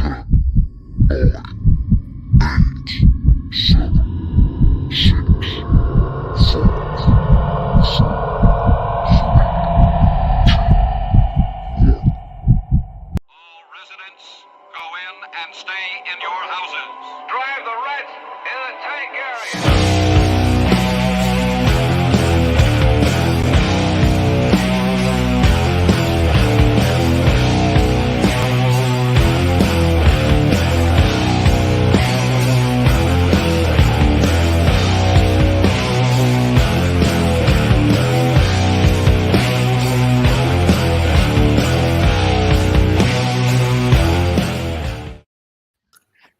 Residents, go in and stay in your houses. Drive the rats in the tank area.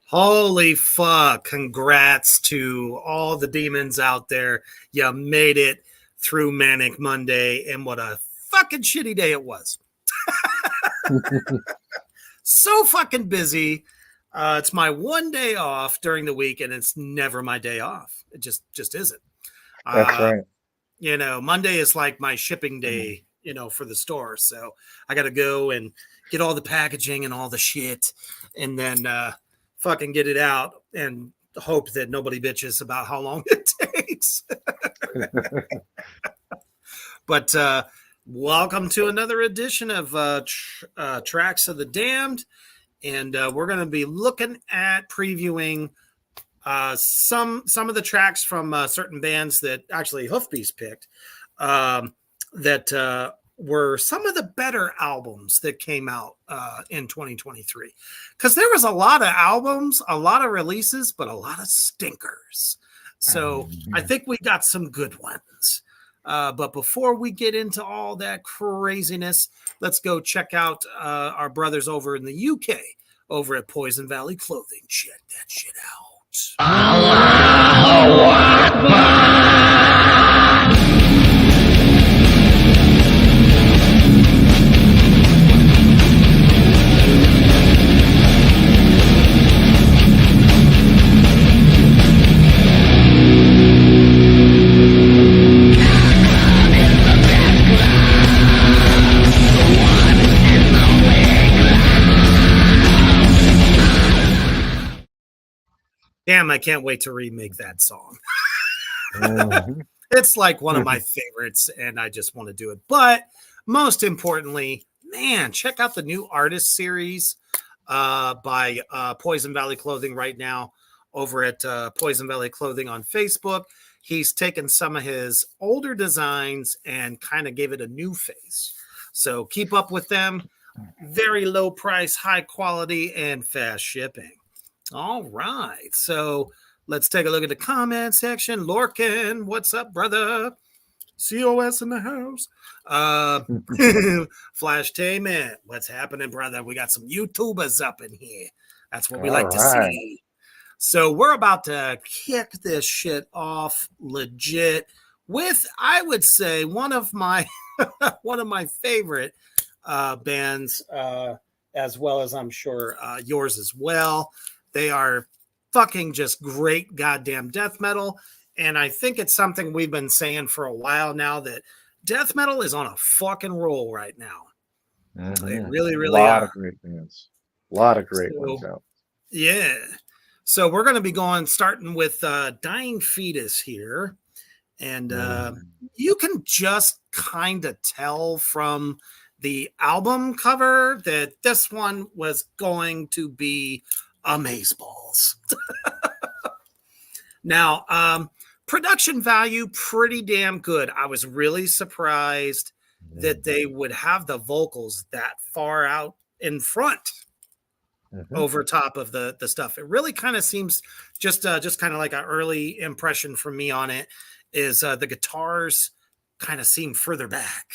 Holy fuck. Congrats to all the demons out there. You made it through Manic Monday, and what a fucking shitty day it was. So fucking busy. It's my one day off during the week, and it's never my day off. It just isn't. That's right. You know, Monday is like my shipping day, you know, for the store. So I got to go and get all the packaging and all the shit, and then fucking get it out and hope that nobody bitches about how long it takes. But welcome to another edition of Tracks of the Damned. And we're going to be looking at previewing some of the tracks from certain bands that actually Hoofbeast picked that were some of the better albums that came out in 2023. Because there was a lot of albums, a lot of releases, but a lot of stinkers. So I think we got some good ones. But before we get into all that craziness, let's go check out our brothers over in the UK, over at Poison Valley Clothing. Check that shit out. Allahu Akbar. Damn, I can't wait to remake that song. It's like one of my favorites, and I just want to do it. But most importantly, man, check out the new artist series by Poison Valley Clothing right now over at Poison Valley Clothing on Facebook. He's taken some of his older designs and kind of gave it a new face. So keep up with them. Very low price, high quality, and fast shipping. All right, so let's take a look at the comment section. Lorcan, what's up, brother? COS in the house. Flashtainment, what's happening, brother? We got some YouTubers up in here. That's what we like to see. So we're about to kick this shit off legit with, I would say, one of my favorite bands, as well as I'm sure yours as well. They are fucking just great goddamn death metal. And I think it's something we've been saying for a while now, that death metal is on a fucking roll right now. They really, really are. A lot of great bands. A lot of great ones out. Yeah. So we're going to be starting with Dying Fetus here. And you can just kind of tell from the album cover that this one was going to be amazeballs. Now, production value, pretty damn good. I was really surprised that they would have the vocals that far out in front over top of the stuff. It really kind of seems just kind of like an early impression from me on it is the guitars kind of seem further back.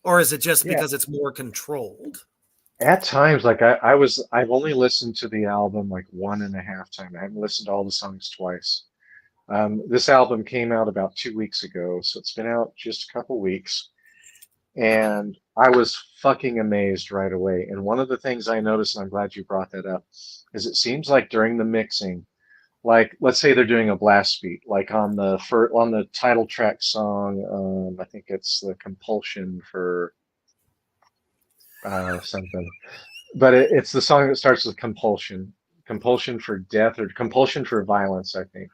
Or is it just because it's more controlled? At times, like I've only listened to the album like 1.5 times. I haven't listened to all the songs twice. This album came out about 2 weeks ago, so it's been out just a couple weeks. And I was fucking amazed right away. And one of the things I noticed, and I'm glad you brought that up, is it seems like during the mixing, like let's say they're doing a blast beat, like on the title track song, I think it's the Compulsion for something. but it's the song that starts with compulsion, compulsion for death or compulsion for violence, I think.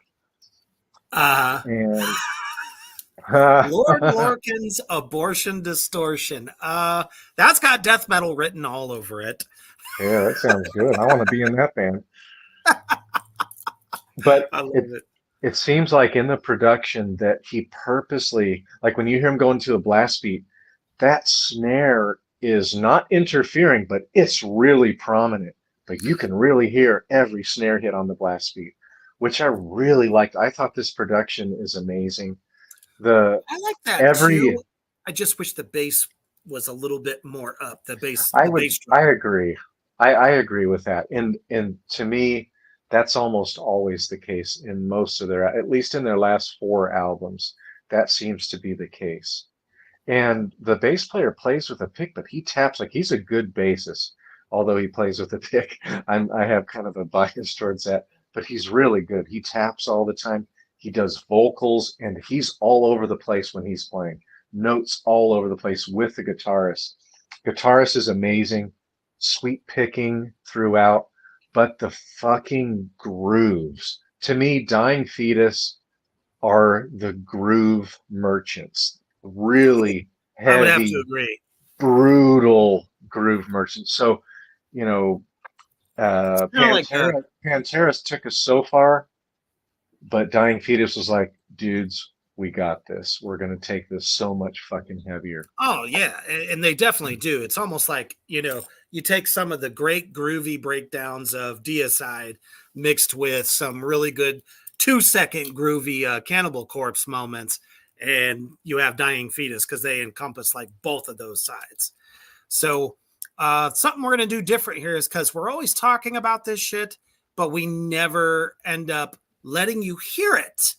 Uh, And Lord Lorcan's Abortion Distortion. That's got death metal written all over it. yeah, that sounds good. I want to be in that band. But I love it it. it seems like in the production that he purposely, like when you hear him go into a blast beat, that snare is not interfering, but it's really prominent. Like you can really hear every snare hit on the blast beat, which I really liked. I thought this production is amazing. The I like that every too. I just wish the bass was a little bit more up. I The would bass drum. I agree. I agree with that. And to me, that's almost always the case in most of their, at least in their last four albums. That seems to be the case. And the bass player plays with a pick, but he taps like he's a good bassist, although he plays with a pick. I have kind of a bias towards that, but he's really good. He taps all the time. He does vocals, and he's all over the place when he's playing. Notes all over the place with the guitarist. Guitarist is amazing, sweet picking throughout, but the fucking grooves. To me, Dying Fetus are the groove merchants. Really I would have to heavy, agree. brutal groove merchants. So, you know, Kind of like Pantera took us so far, but Dying Fetus was like, dudes, we got this. We're gonna take this so much fucking heavier. oh yeah, and they definitely do. It's almost like you take some of the great groovy breakdowns of Deicide mixed with some really good 2 second groovy Cannibal Corpse moments, and you have Dying Fetus because they encompass like both of those sides. So something we're gonna do different here is because we're always talking about this shit, but we never end up letting you hear it.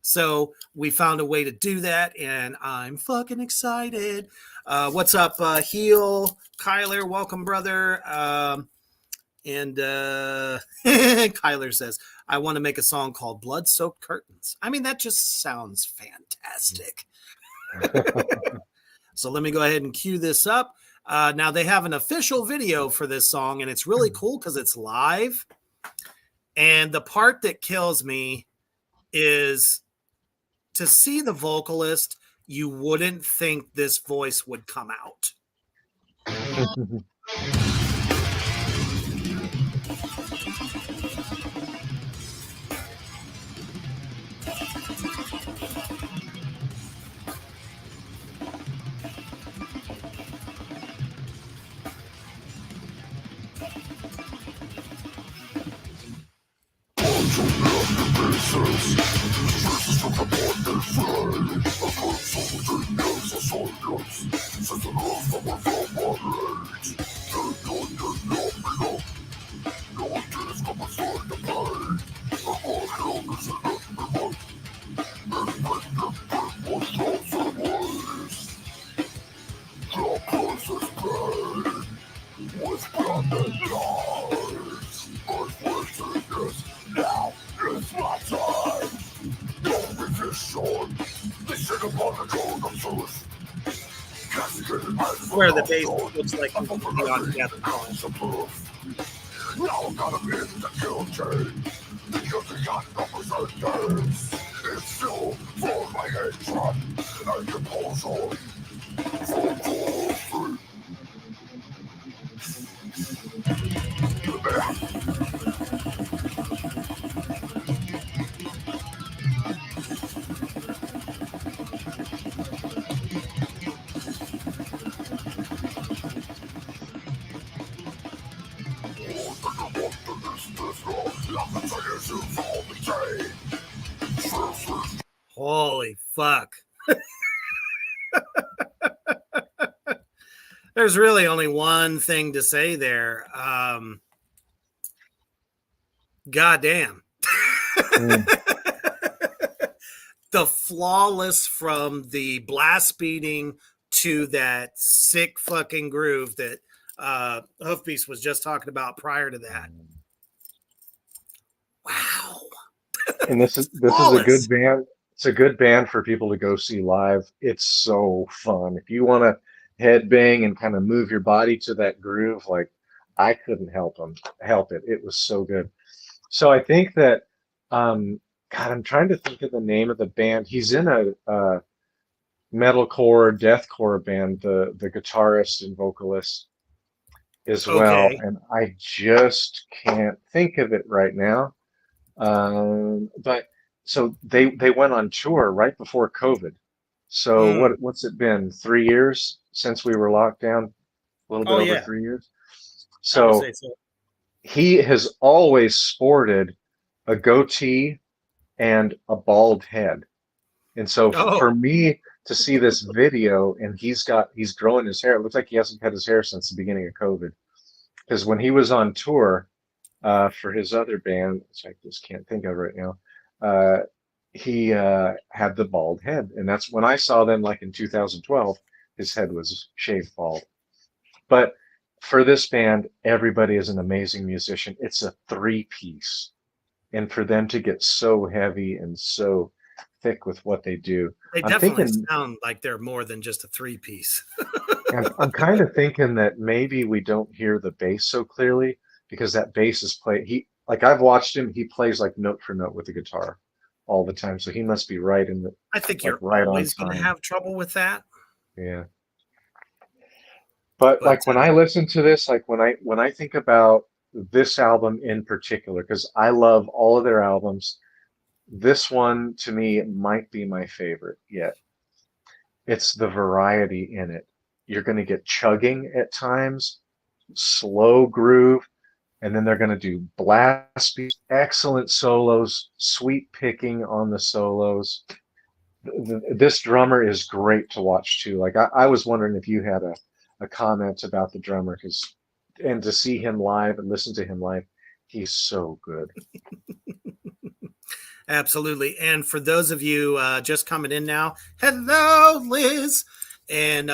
So we found a way to do that, and I'm fucking excited. What's up, Heel Kyler? Welcome, brother. And Kyler says, I want to make a song called Blood Soaked Curtains. I mean, that just sounds fantastic. So let me go ahead and cue this up. Now they have an official video for this song, and it's really cool because it's live. And the part that kills me is to see the vocalist, you wouldn't think this voice would come out. Where the bass looks like completely on together. Holy fuck. There's really only one thing to say there. Goddamn. The flawless from the blast beating to that sick fucking groove that Hoofbeast was just talking about prior to that. Wow. And this is a good band. It's a good band for people to go see live. It's so fun. If you want to headbang and kind of move your body to that groove, like I couldn't help it. It was so good. So I think that, God, I'm trying to think of the name of the band. He's in a metalcore, deathcore band, the guitarist and vocalist as well, Okay. and I just can't think of it right now. But so they went on tour right before COVID. So Mm. what's it been? 3 years since we were locked down? A little bit Oh over yeah, 3 years. I would So say so. he has always sported a goatee and a bald head. And so Oh, for me to see this video and he's growing his hair, it looks like he hasn't cut his hair since the beginning of COVID. Because when he was on tour for his other band, which I just can't think of right now, uh, he had the bald head, and that's when I saw them, like in 2012. His head was shaved bald. But for this band, everybody is an amazing musician. It's a three-piece, and for them to get so heavy and so thick with what they do, they I'm definitely thinking, sound like they're more than just a three piece. I'm kind of thinking that maybe we don't hear the bass so clearly because that bass is played. He like I've watched him. He plays like note for note with the guitar all the time, so he must be right in the I think like you're right on always going to time. have trouble with that, Yeah. But but like when I listen to this, like when I think about this album in particular, because I love all of their albums, this one to me might be my favorite yet. It's the variety in it. You're going to get chugging at times, slow groove, and then they're going to do blast beats, excellent solos, sweet picking on the solos. This drummer is great to watch too. Like I was wondering if you had a comment about the drummer because and to see him live and listen to him live, he's so good. absolutely. And for those of you just coming in now, hello, Liz and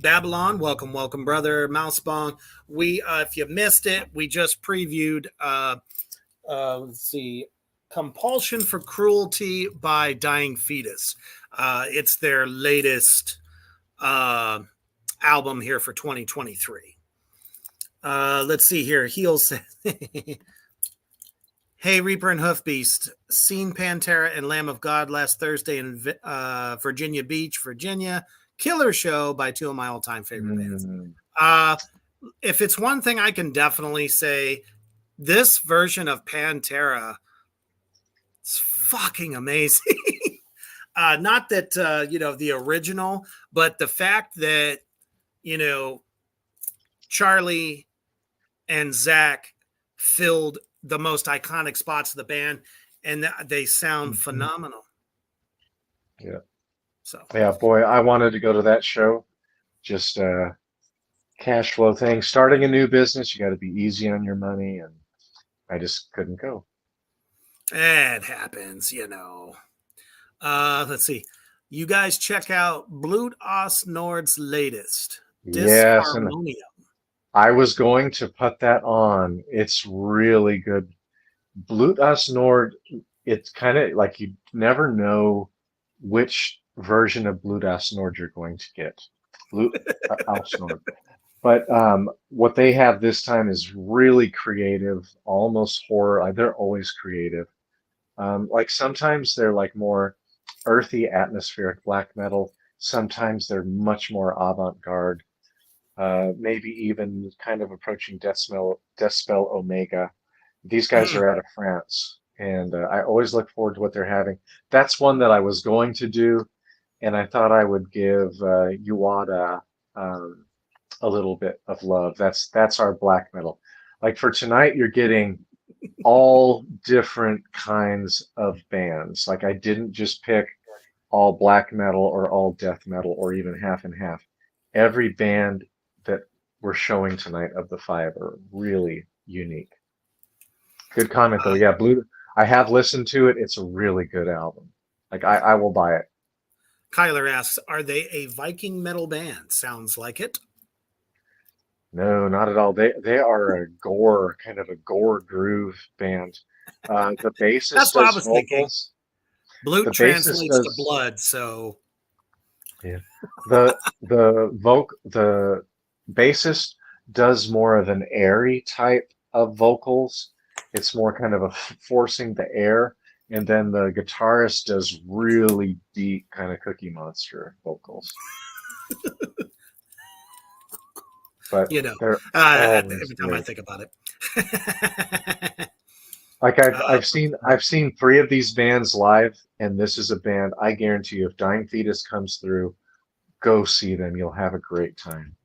Babylon. Welcome, welcome, brother Mousebong. We, if you missed it, we just previewed. Let's see, Compulsion for Cruelty by Dying Fetus. It's their latest album here for 2023. Let's see here. Heel says, "Hey, Reaper and Hoofbeast, seen Pantera and Lamb of God last Thursday in Virginia Beach, Virginia. Killer show by two of my all-time favorite bands. Mm, If it's one thing I can definitely say, this version of Pantera is fucking amazing." Not that the original, but the fact that Charlie and Zach filled the most iconic spots of the band, and they sound mhm. phenomenal. Yeah. So Yeah, boy, I wanted to go to that show. Just cash flow thing. Starting a new business, you got to be easy on your money, and I just couldn't go. it happens. Let's see. You guys check out Blut Aus Nord's latest, Yes, and Disharmonia. I was going to put that on. It's really good. Blut aus Nord, it's kind of like you never know which version of Blut aus Nord you're going to get. Blut aus Nord. But what they have this time is really creative, almost horror. They're always creative. Like sometimes they're like more earthy, atmospheric black metal. Sometimes they're much more avant-garde, maybe even kind of approaching Deathspell Omega. These guys Mm. are out of France, and I always look forward to what they're having. That's one that I was going to do, and I thought I would give Uwada um, a little bit of love. That's our black metal. Like for tonight, you're getting all different kinds of bands. Like I didn't just pick all black metal or all death metal or even half and half. Every band that we're showing tonight of the five are really unique. Good comment though. Uh, Yeah, Blue. I have listened to it. It's a really good album. Like I will buy it. Kyler asks, "Are they a Viking metal band?" Sounds like it. No, not at all. They are a gore kind of a gore groove band. The That's bassist what I does was thinking. vocals. Blut The bassist translates to does blood, so yeah. The bassist does more of an airy type of vocals. It's more kind of a forcing the air, and then the guitarist does really deep kind of Cookie Monster vocals. But You know, they're always every time I great. think about it. Like uh, I've seen three of these bands live, and this is a band I guarantee you, if Dying Fetus comes through, go see them. You'll have a great time.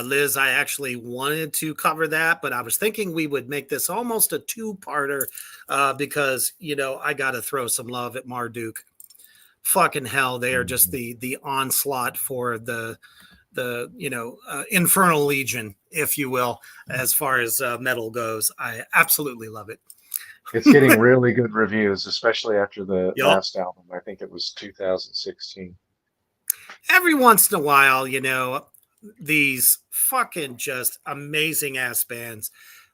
Liz, I actually wanted to cover that, but I was thinking we would make this almost a two-parter because I got to throw some love at Marduk. Fucking hell, they are just Mhm. the onslaught for the Infernal Legion, if you will, as far as metal goes. I absolutely love it. It's getting really good reviews, especially after the Yup. last album. I think it was 2016. Every once in a while, these fucking just amazing ass bands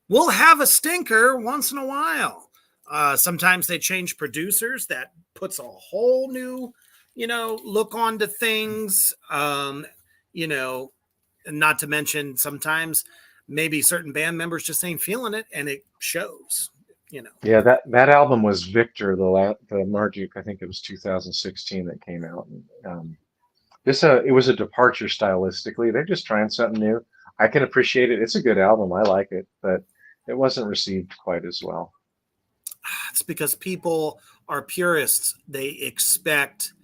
will have a stinker once in a while. Sometimes they change producers that puts a whole new, look onto things. You know, and not to mention sometimes maybe certain band members just ain't feeling it and it shows, Yeah, that album was Victor, the Marduk. I think it was 2016 that came out. And, it was a departure stylistically. They're just trying something new. I can appreciate it. It's a good album. I like it, but it wasn't received quite as well. It's because people are purists. They expect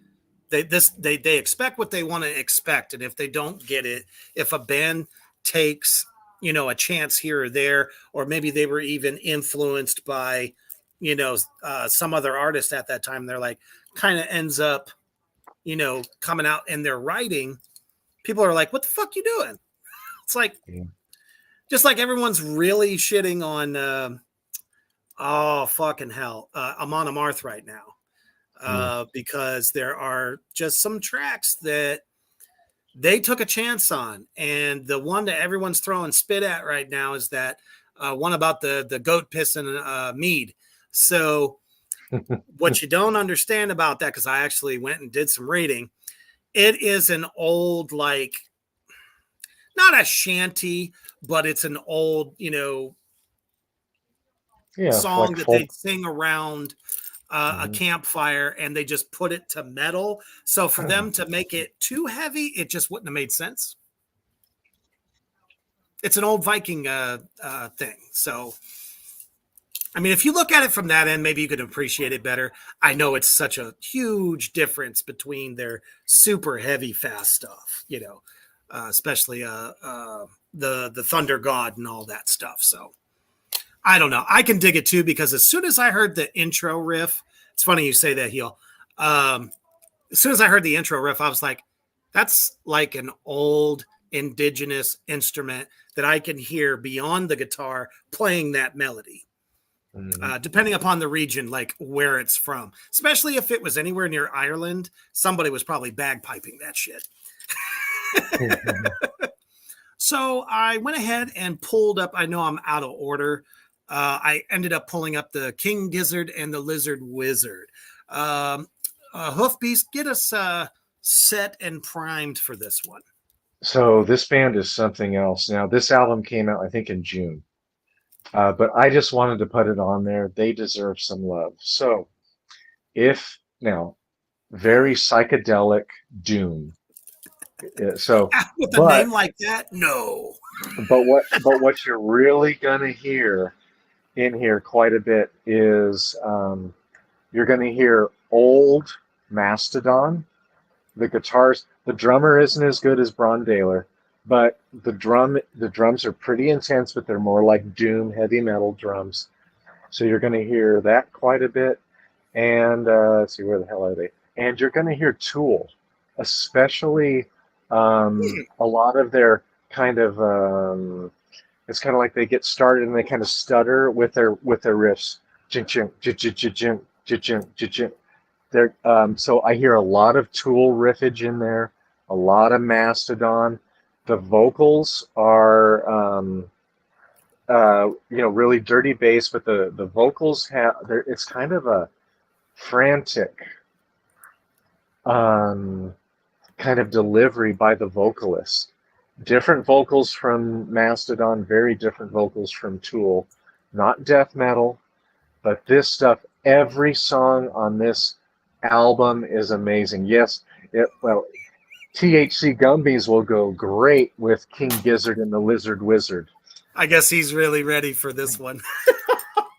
they expect what they want to expect, and if they don't get it, if a band takes a chance here or there, or maybe they were even influenced by some other artist at that time, they're like kind of ends up coming out in their writing. People are like, what the fuck you doing? It's like Yeah. just like everyone's really shitting on oh fucking hell, Amon Amarth right now. Mm. Because there are just some tracks that they took a chance on. And the one that everyone's throwing spit at right now is that one about the goat piss and mead. So what you don't understand about that, because I actually went and did some reading, it is an old, like, not a shanty, but it's an old, Yeah, song like that folk. they'd sing around a Mhm. campfire, and they just put it to metal. So for them to make it too heavy, it just wouldn't have made sense. It's an old Viking thing. So, I mean, if you look at it from that end, maybe you could appreciate it better. I know it's such a huge difference between their super heavy, fast stuff, especially the Thunder God and all that stuff. So I don't know. I can dig it too, because as soon as I heard the intro riff, it's funny you say that, Heel. As soon as I heard the intro riff, I was like, that's like an old indigenous instrument that I can hear beyond the guitar playing that melody. Mhm. Depending upon the region, like where it's from, especially if it was anywhere near Ireland, somebody was probably bagpiping that shit. So I went ahead and pulled up. I know I'm out of order. I ended up pulling up the King Gizzard and the Lizard Wizard. Hoofbeast, get us set and primed for this one. So this band is something else. Now, this album came out, I think, in June. But I just wanted to put it on there. They deserve some love. So, if now, very psychedelic doom. So, With a but name like that, no. what you're really gonna hear in here quite a bit is you're gonna hear old Mastodon. The drummer isn't as good as Brondailer, but the drums are pretty intense, but they're more like doom heavy metal drums. So you're going to hear that quite a bit. And let's see, where the hell are they? And you're going to hear Tool, especially a lot of their kind of. It's kind of like they get started and they kind of stutter with their riffs. There, so I hear a lot of Tool riffage in there, a lot of Mastodon. The vocals are, really dirty bass, but the vocals it's kind of a frantic kind of delivery by the vocalist different vocals from Mastodon, very different vocals from Tool. Not death metal, but this stuff, every song on this album is amazing. Yes, well, THC Gumbies will go great with King Gizzard and the Lizard Wizard. I guess he's really ready for this one.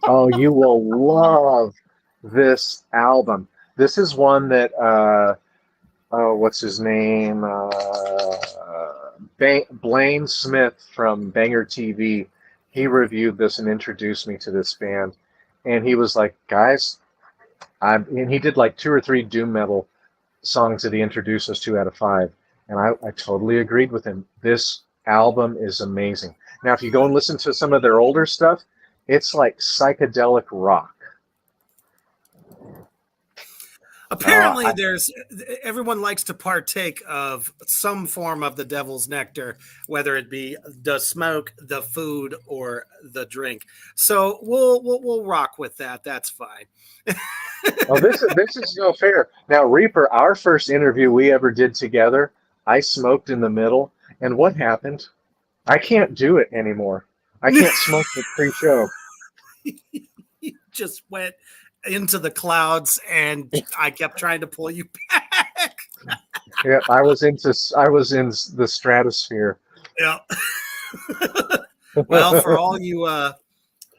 Oh, you will love this album. This is one that, what's his name? Blaine Smith from Banger TV. He reviewed this and introduced me to this band. And he was like, guys, and he did like 2 or 3 doom metal songs that he introduced us to out of 5. And I totally agreed with him. This album is amazing. Now, if you go and listen to some of their older stuff, it's like psychedelic rock. Apparently, everyone likes to partake of some form of the devil's nectar, whether it be the smoke, the food, or the drink. So we'll rock with that. That's fine. Oh, this is no fair. Now, Reaper, our first interview we ever did together, I smoked in the middle, and what happened? I can't do it anymore. I can't smoke the pre-show. You just went into the clouds, and I kept trying to pull you back. Yeah, I was in the stratosphere. Yeah. Well, for all you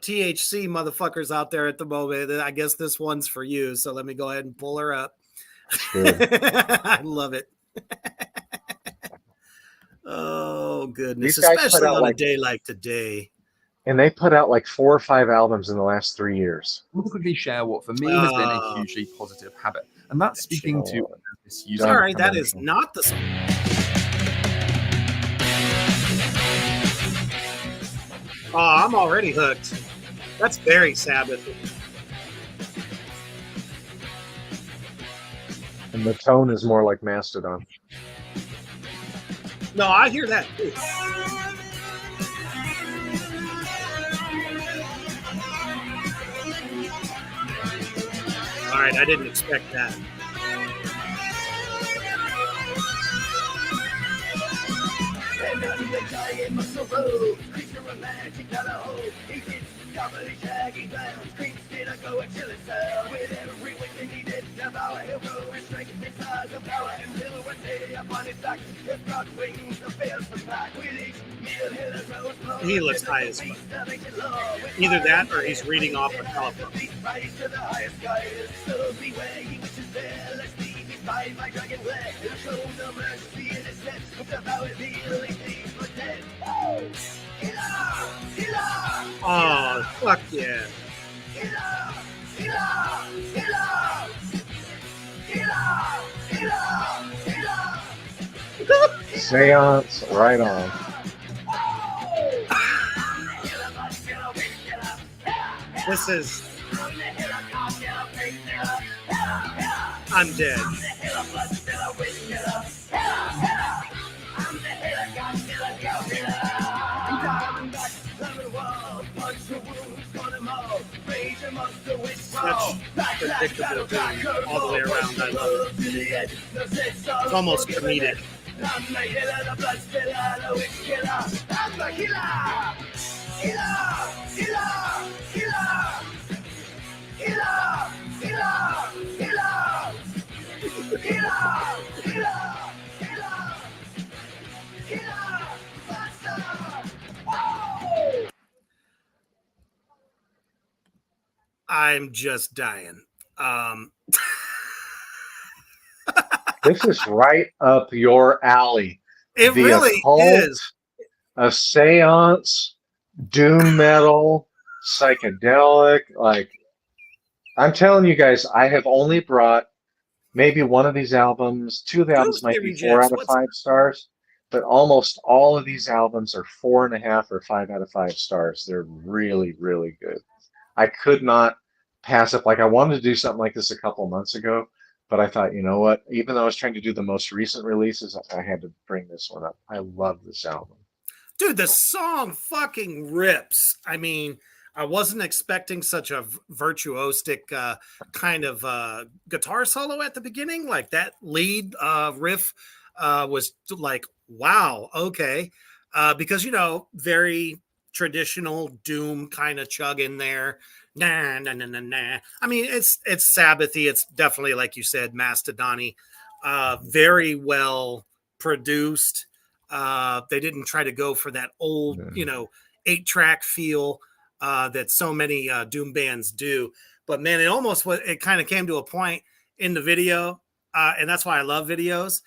THC motherfuckers out there at the moment, I guess this one's for you. So let me go ahead and pull her up. I love it. Oh goodness, especially on a day like today. And they put out like 4 or 5 albums in the last 3 years. I will quickly share what for me has been a hugely positive habit, and that's speaking to this user. Sorry, that is not the song. Oh, I'm already hooked. That's very Sabbath. And the tone is more like Mastodon. No, I hear that too. All right, I didn't expect that. He looks high as fuck. Either that or he's reading off a telephone. Oh, fuck yeah. Seance, right on. This is... I'm dead. Such predictable doing all the way around. I love it. It's almost comedic. I'm just dying. This is right up your alley. It really is. A seance, doom metal, psychedelic. Like, I'm telling you guys, I have only brought maybe one of these albums. 2 of the albums might be 4 out of 5 stars, but almost all of these albums are 4.5 or 5 out of 5 stars. They're really, really good. I could not pass up. Like, I wanted to do something like this a couple months ago, but I thought, you know what? Even though I was trying to do the most recent releases, I had to bring this one up. I love this album. Dude, the song fucking rips. I mean, I wasn't expecting such a virtuosic kind of guitar solo at the beginning, like that lead riff was like, wow, okay, because very traditional doom kind of chug in there. Nah, nah, nah, nah, nah. I mean, it's Sabbathy. It's definitely, like you said, Mastodon-y. Very well produced. They didn't try to go for that old, 8-track feel that so many doom bands do. But man, it kind of came to a point in the video, and that's why I love videos.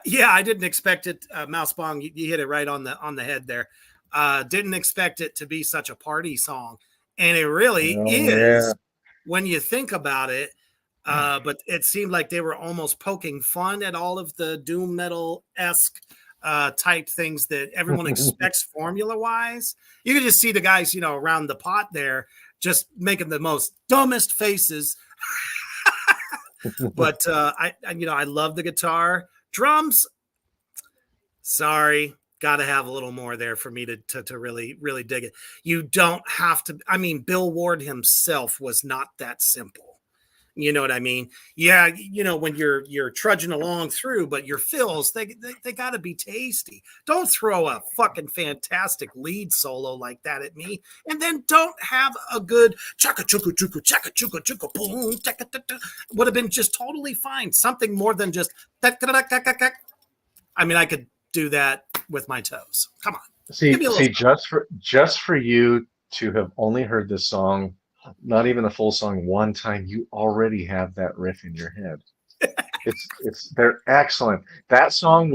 Yeah, I didn't expect it. Mouse Bong, you hit it right on the head there. Didn't expect it to be such a party song, and it really is when you think about it. But it seemed like they were almost poking fun at all of the doom metal-esque type things that everyone expects formula-wise. You can just see the guys, around the pot there, just making the most dumbest faces. But I love the guitar. Drums, sorry, got to have a little more there for me to really, really dig it. You don't have to. I mean, Bill Ward himself was not that simple. You know what I mean? Yeah, when you're trudging along through, but your fills, they got to be tasty. Don't throw a fucking fantastic lead solo like that at me, and then don't have a good chaka chuka chuka chaka chuka chuka boom. Would have been just totally fine. Something more than just. I mean, I could do that with my toes. Come on. See, just for you to have only heard this song, not even a full song, one time, you already have that riff in your head. They're excellent. That song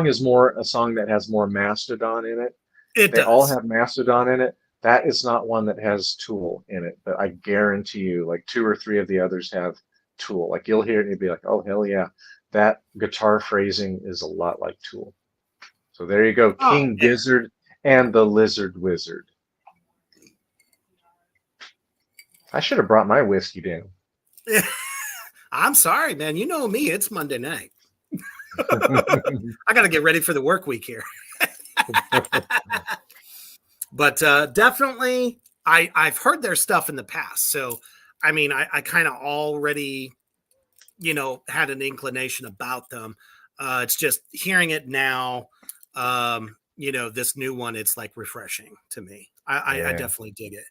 is more a song that has more Mastodon in it. They all have Mastodon in it. That is not one that has Tool in it, but I guarantee you, like 2 or 3 of the others have Tool. Like you'll hear it and you'll be like, oh hell yeah, that guitar phrasing is a lot like Tool. So there you go, King Gizzard and the Lizard Wizard. I should have brought my whiskey down. I'm sorry, man. You know me. It's Monday night. I got to get ready for the work week here. But definitely, I've heard their stuff in the past. So, I mean, I kind of already, had an inclination about them. It's just hearing it now, this new one, it's like refreshing to me. I definitely dig it.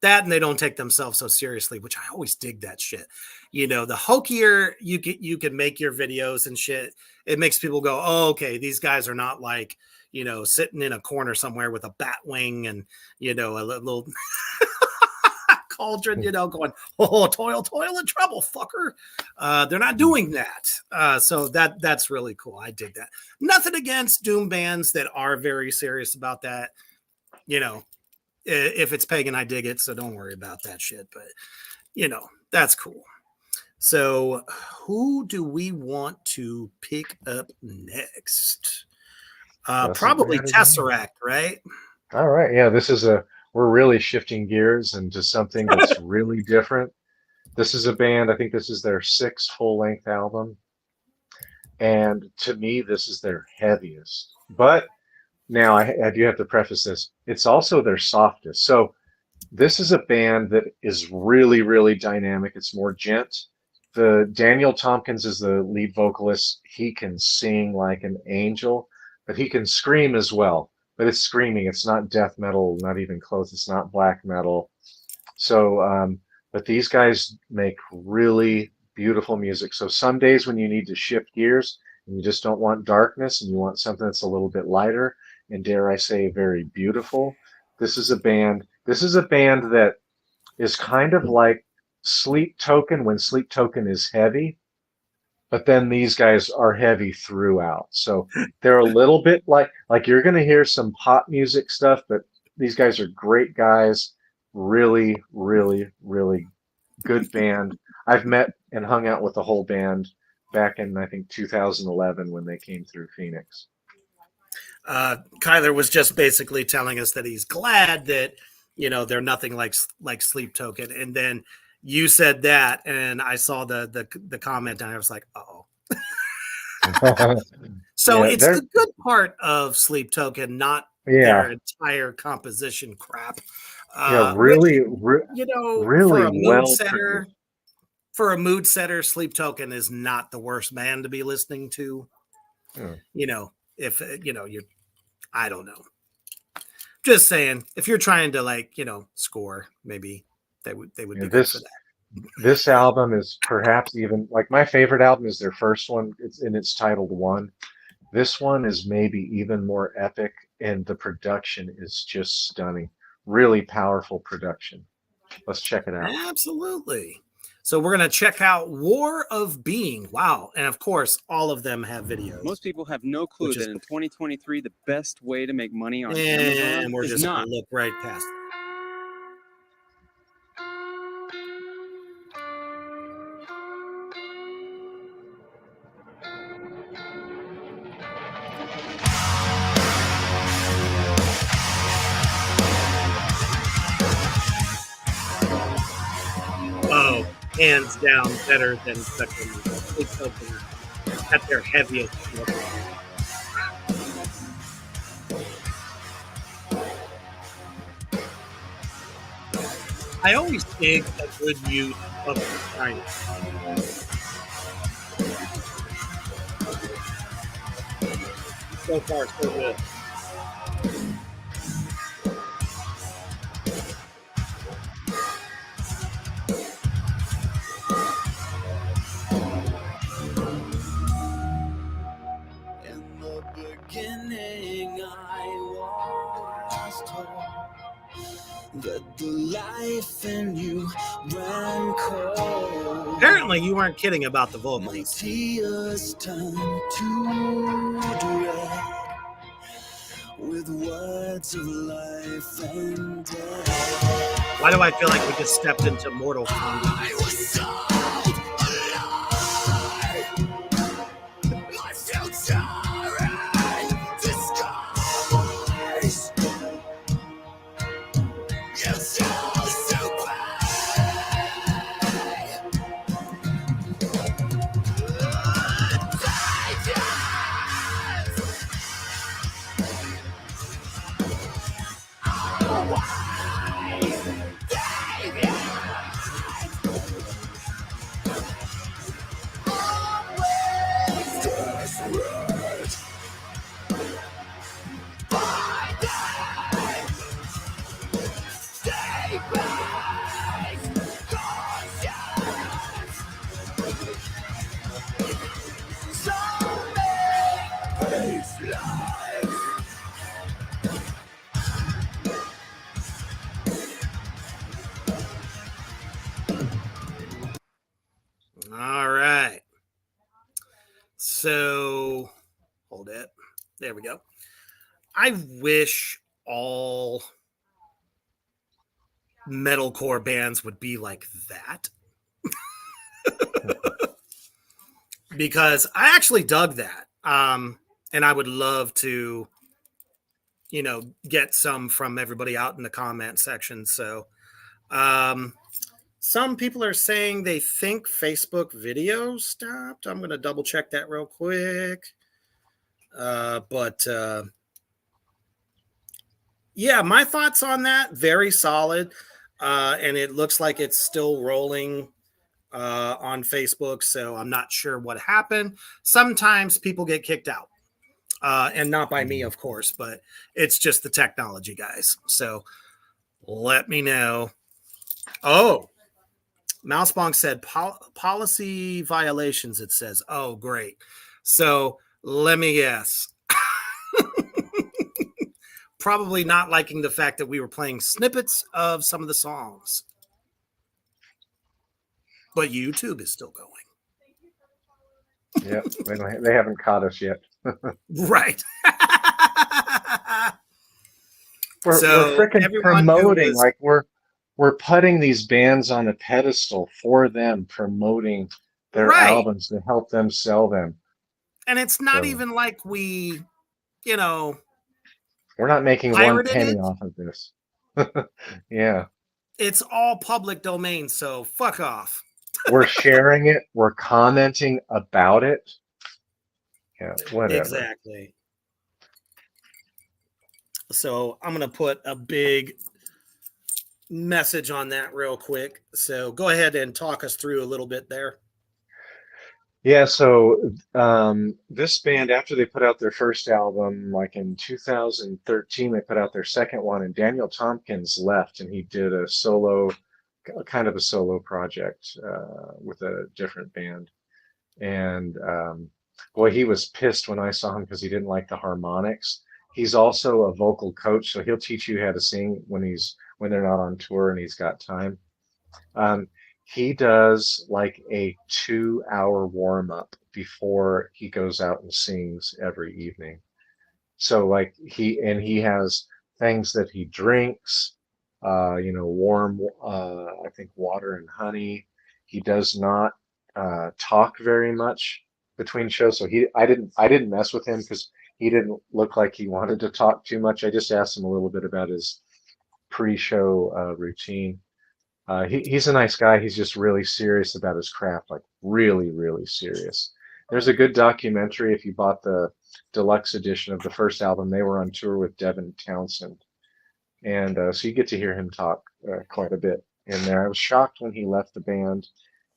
That, and they don't take themselves so seriously, which I always dig that shit. The hokier you can make your videos and shit, it makes people go, oh, okay, these guys are not like, sitting in a corner somewhere with a bat wing and, a little cauldron, going, oh, toil and trouble, fucker. They're not doing that. So that's really cool. I dig that. Nothing against doom bands that are very serious about that. If it's pagan, I dig it. So don't worry about that shit. But, that's cool. So who do we want to pick up next? Probably Tesseract, right? All right. Yeah, we're really shifting gears into something that's really different. This is a band, I think this is their 6th full-length album. And to me, this is their heaviest. But now, I do have to preface this. It's also their softest. So this is a band that is really, really dynamic. It's more gent. Daniel Tompkins is the lead vocalist. He can sing like an angel, but he can scream as well. But it's screaming. It's not death metal, not even close. It's not black metal. So, but these guys make really beautiful music. So some days when you need to shift gears and you just don't want darkness and you want something that's a little bit lighter, and dare I say, very beautiful. This is a band that is kind of like Sleep Token when Sleep Token is heavy, but then these guys are heavy throughout. So they're a little bit like you're going to hear some pop music stuff, but these guys are great guys. Really, really, really good band. I've met and hung out with the whole band back in, I think, 2011 when they came through Phoenix. Kyler was just basically telling us that he's glad that they're nothing like Sleep Token, and then you said that, and I saw the comment, and I was like, oh. So it's the good part of Sleep Token, not their entire composition crap. Really, really well center, for a mood setter, Sleep Token is not the worst band to be listening to. You know, if you know you're, I don't know. Just saying, if you're trying to like, you know, score, maybe they would be good for that. This album is perhaps even like my favorite album is their first one. It's titled One. This one is maybe even more epic, and the production is just stunning. Really powerful production. Let's check it out. Absolutely. So we're going to check out War of Being. Wow. And of course, all of them have videos. Most people have no clue that in 2023, the best way to make money on and Amazon we're is just not. going to look right past it. Oh, hands down better than Spectrum. It's something at their heaviest. I always dig a good use of the China. So far, so good. In the beginning, I was told that the life in you ran cold. Apparently, you weren't kidding about the My vocals. tears turned to dread with words of life and death. Why do I feel like we just stepped into Mortal Kombat? I was so alive. My future in disguise. You're so bad. All right. So, hold it. There we go. I wish all metalcore bands would be like that. Because I actually dug that. And I would love to, you know, get some from everybody out in the comment section. So, some people are saying they think Facebook video stopped. I'm going to double check that real quick. But yeah, my thoughts on that, very solid. And it looks like it's still rolling on Facebook. So I'm not sure what happened. Sometimes people get kicked out. And not by me, of course, but it's just the technology, guys. So let me know. Oh, Mousebonk said policy violations, it says. Oh, great. So let me guess. Probably not liking the fact that we were playing snippets of some of the songs. But YouTube is still going. Yeah, they haven't caught us yet. Right. We're freaking promoting, like we're putting these bands on a pedestal for them, promoting their albums to help them sell them. And it's not even like we, you know, we're not making one penny off of this. Yeah. It's all public domain, so fuck off. We're sharing it. We're commenting about it. Yeah, whatever. Exactly. So I'm going to put a big message on that real quick. So go ahead and talk us through a little bit there. Yeah, so this band, after they put out their first album, like in 2013, they put out their second one, and Daniel Tompkins left, and he did a solo, kind of a solo project with a different band. And boy, he was pissed when I saw him because he didn't like the harmonics. He's also a vocal coach, so he'll teach you how to sing when they're not on tour and he's got time. Um, he does like a 2 hour warm up before he goes out and sings every evening. So like he has things that he drinks, warm, I think water and honey. He does not talk very much between shows. So I didn't mess with him because he didn't look like he wanted to talk too much. I just asked him a little bit about his pre-show routine. He's a nice guy. He's just really serious about his craft, like really, really serious. There's a good documentary if you bought the deluxe edition of the first album. They were on tour with Devin Townsend, and so you get to hear him talk quite a bit in there. I was shocked when he left the band,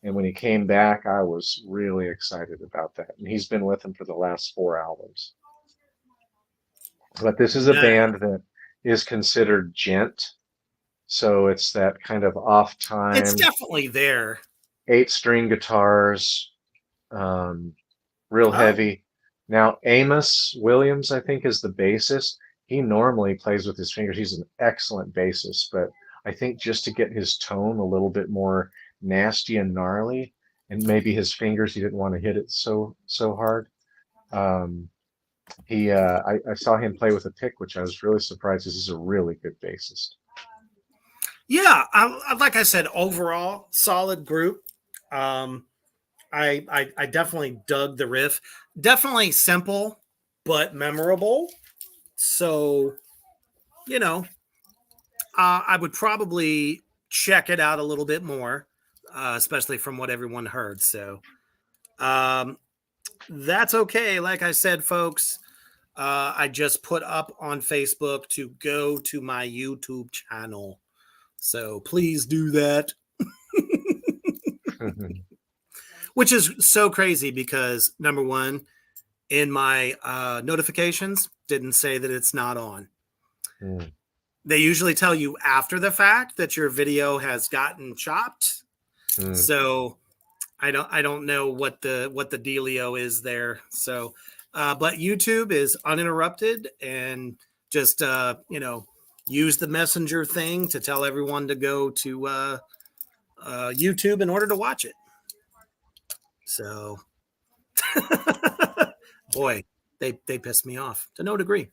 and when he came back, I was really excited about that. And he's been with them for the last 4 albums. But this is a band that is considered gent. So it's that kind of off time. It's definitely there. 8-string guitars, real heavy. Now, Amos Williams, I think, is the bassist. He normally plays with his fingers. He's an excellent bassist, but I think just to get his tone a little bit more nasty and gnarly, and maybe his fingers, he didn't want to hit it so hard. I saw him play with a pick, which I was really surprised. This is a really good bassist. Yeah, like I said, overall solid group. I definitely dug the riff. Definitely simple but memorable. So, I would probably check it out a little bit more, especially from what everyone heard. So, that's okay. Like I said, folks, I just put up on Facebook to go to my YouTube channel. So please do that. Which is so crazy because, number one, in my notifications, didn't say that it's not on. Mm. They usually tell you after the fact that your video has gotten chopped. Mm. So I don't know what the dealio is there. So, but YouTube is uninterrupted and just use the messenger thing to tell everyone to go to YouTube in order to watch it. So, boy, they pissed me off to no degree.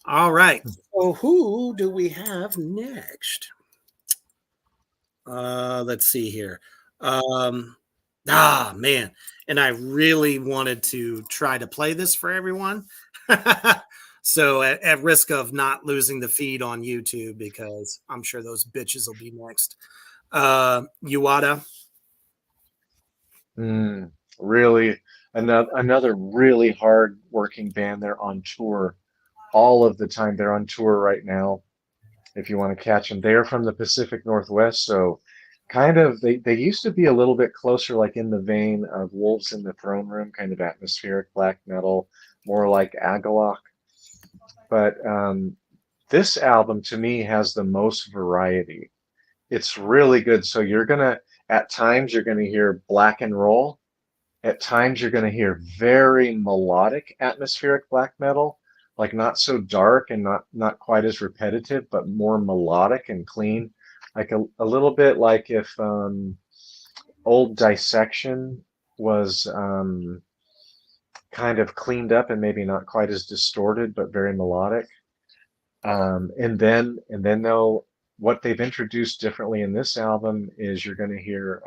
All right. So who do we have next? Let's see here. Man. And I really wanted to try to play this for everyone. So at risk of not losing the feed on YouTube, because I'm sure those bitches will be next. Uada. Really, another really hard working band. They're on tour all of the time. They're on tour right now. If you want to catch them, they are from the Pacific Northwest. So kind of, they used to be a little bit closer, like in the vein of Wolves in the Throne Room, kind of atmospheric black metal, more like Agalloch. But this album to me has the most variety. It's really good. So at times you're gonna hear black and roll. At times you're gonna hear very melodic atmospheric black metal, like not so dark and not quite as repetitive, but more melodic and clean. Like a little bit like if old Dissection was kind of cleaned up and maybe not quite as distorted, but very melodic. And then though, what they've introduced differently in this album is you're going to hear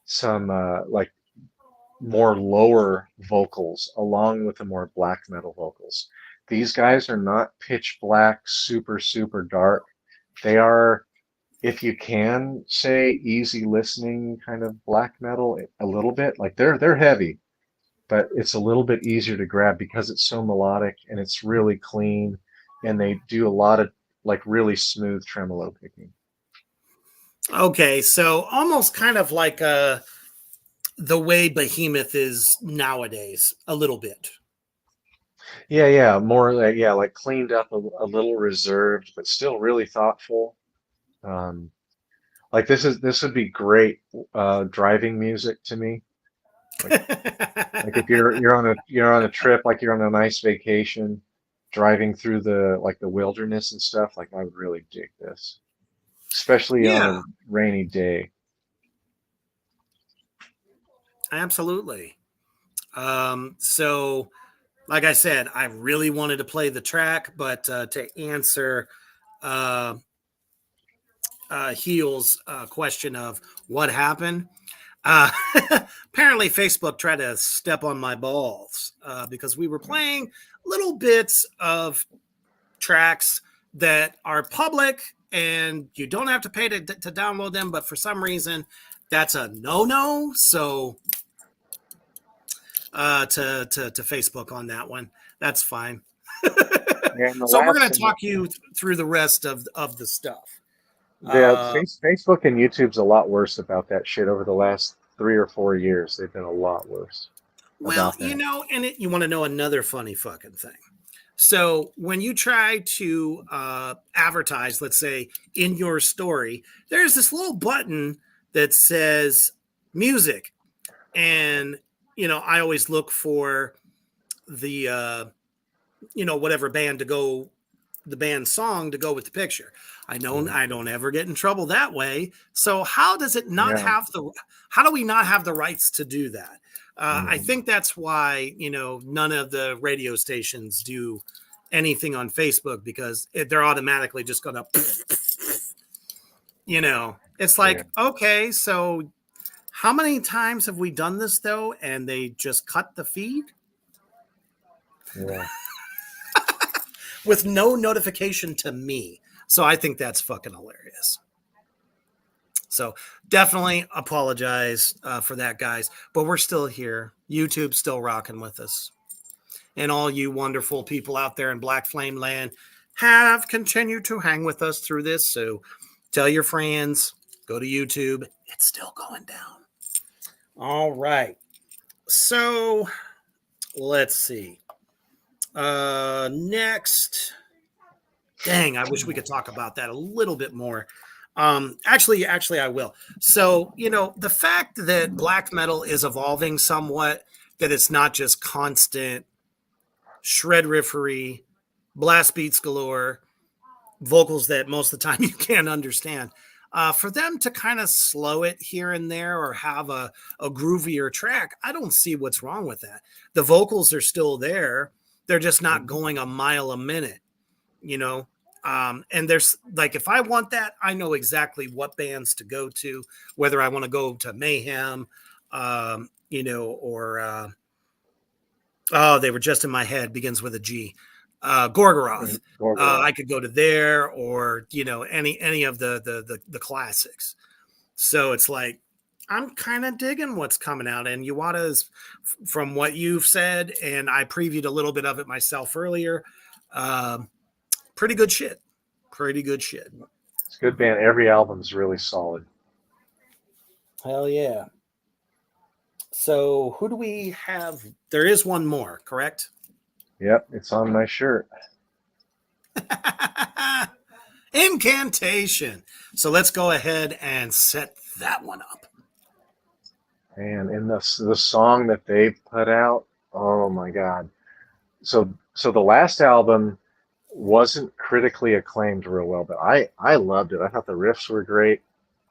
some like more lower vocals along with the more black metal vocals. These guys are not pitch black, super, super dark. They are, if you can say, easy listening kind of black metal a little bit. Like they're heavy, but it's a little bit easier to grab because it's so melodic and it's really clean. And they do a lot of like really smooth tremolo picking. Okay, so almost kind of like the way Behemoth is nowadays, a little bit. Yeah, more like like cleaned up, a little reserved, but still really thoughtful. Um, like this would be great driving music to me. Like if you're on a trip, like you're on a nice vacation, driving through the wilderness and stuff, like I would really dig this, especially on Yeah, a rainy day. absolutely. So like I said, I really wanted to play the track, but to answer uh, Heel's question of what happened, uh, apparently Facebook tried to step on my balls because we were playing little bits of tracks that are public and you don't have to pay to download them, but for some reason that's a no-no. So to Facebook on that one, that's fine. Yeah, and the So we're last going to thing, talk you through the rest of the stuff. Facebook and YouTube's a lot worse about that shit over the last 3 or 4 years. They've been a lot worse Well, about that. you want to know another funny fucking thing. So when you try to advertise, let's say in your story, there's this little button that says music, and I always look for the whatever band to go, the band song to go with the picture. I don't ever get in trouble that way. So how does it not Yeah. have how do we not have the rights to do that? I Mhm. think that's why, none of the radio stations do anything on Facebook, because they're automatically just going to, it's Yeah. like, okay, so how many times have we done this though? And they just cut the feed Yeah. with no notification to me. So I think that's fucking hilarious. So definitely apologize for that, guys. But we're still here. YouTube's still rocking with us. And all you wonderful people out there in Black Flame Land have continued to hang with us through this. So tell your friends, go to YouTube. It's still going down. All right. So let's see. Next. Dang, I wish we could talk about that a little bit more. Actually, I will. So, the fact that black metal is evolving somewhat, that it's not just constant shred riffery, blast beats galore, vocals that most of the time you can't understand. For them to kind of slow it here and there or have a groovier track, I don't see what's wrong with that. The vocals are still there. They're just not going a mile a minute, and there's like, if I want that, I know exactly what bands to go to, whether I want to go to Mayhem, or oh, they were just in my head, begins with a G. Gorgoroth. Gorgoroth. I could go to there, or any of the classics. So it's like, I'm kind of digging what's coming out, and Uwata's, from what you've said, and I previewed a little bit of it myself earlier. Pretty good shit. Pretty good shit. It's a good band. Every album's really solid. Hell yeah. So who do we have? There is one more, correct? Yep, it's on my shirt. Incantation. So let's go ahead and set that one up. And in the song that they put out, oh my God. So the last album wasn't critically acclaimed real well, but I loved it. I thought the riffs were great.